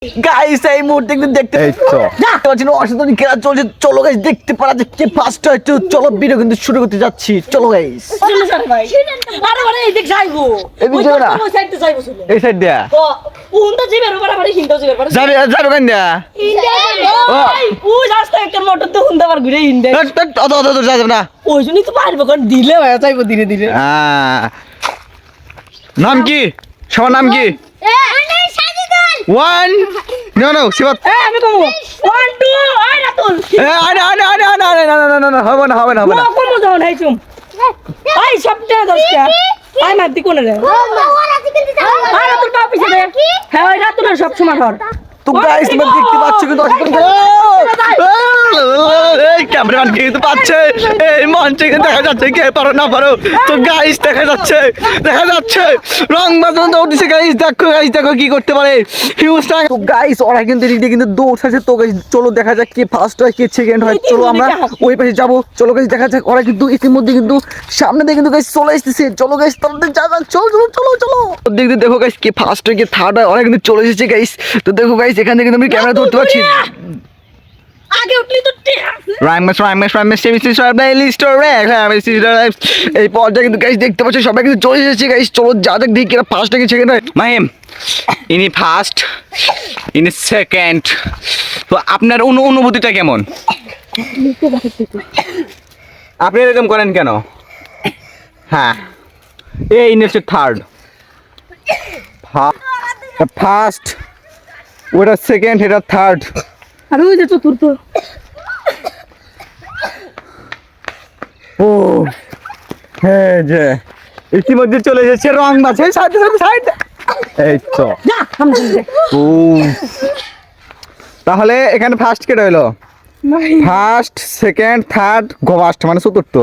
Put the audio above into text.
Guys এই মুহূর্তে কিন্তু দেখতে পাচ্ছেন অসাধারণ খেলা চলছে। চলো গাইস দেখতে পারা যে কে ফার্স্ট হয়। চলো ভিডিও কিন্তু শুরু করতে যাচ্ছি। চলো গাইস এই সাইড দিয়া যাবে কেন দিয়া যাবে না ওই জন্যই তো পারবো কারণ দিলে ভাই চাইবো ধীরে ধীরে। নাম কি? সবার নাম কি? ওয়ান নো নো শিবাত আমি কমো 1 2 আয় রাতুল হবে না হবে না হবে না কমো যাও নাই চুম আই সবটা দশটা আই মারতি কোনে রে আয় রাতুল পা পিছে দে হ্যাঁ ওই রাতুলের সব সময় ধর তো গাইস তোমরা দেখতে পাচ্ছ কিন্তু এই ক্যামেরাম্যান কিন্তু পাচ্ছে এই মঞ্চে দেখা যাচ্ছে কে পারো না পারো। তো গাইস দেখা যাচ্ছে রং বাজন দৌড়ছে গাইস দেখো কি করতে পারে হিউজ টাইম। তো গাইস ওরা কিন্তু এদিকে কিন্তু দৌড়ছে। তো গাইস চলো দেখা যাক কে ফার্স্ট হয় কে সেকেন্ড হয়। চলো আমরা ওই পাশে যাবো। চলো গাইস দেখা যাক ওরা কিন্তু ইতিমধ্যে কিন্তু সামনে দিয়ে কিন্তু গাইস চলে আসতেছে। চলো গাইস তাদের যা চলো দেখো গাইস কে ফার্স্ট হয় কে থার্ড হয় ওরা কিন্তু চলে এসেছে গাইস। তো দেখো গাইস এখান থেকে তুমি ক্যামেরা ধরতে পারছি আগে উঠলি তো এই পর্যায়ে কিন্তু গাইস দেখতে পাচ্ছ সবাই কিন্তু চলে এসেছে গাইস। চলো যা দেখ দেখি এরা ফার্স্ট নাকি সেকেন্ড হয়। মাহিম ইনি ফার্স্ট ইনি সেকেন্ড। তো আপনার অনুভূতিটা কেমন? আপনি এরকম করেন কেন? হ্যাঁ এই ইনি হচ্ছে থার্ড ফার্স্ট ওটা সেকেন্ড এটা থার্ড আর ওই যে চতুর্থ ও হ্যাঁ যে ইতিমধ্যে চলে এসেছে রং মাছ সাইড এই তো ও তাহলে এখানে ফার্স্ট কে রইলো? ফার্স্ট সেকেন্ড থার্ড গোবাস্ট মানে চতুর্থ।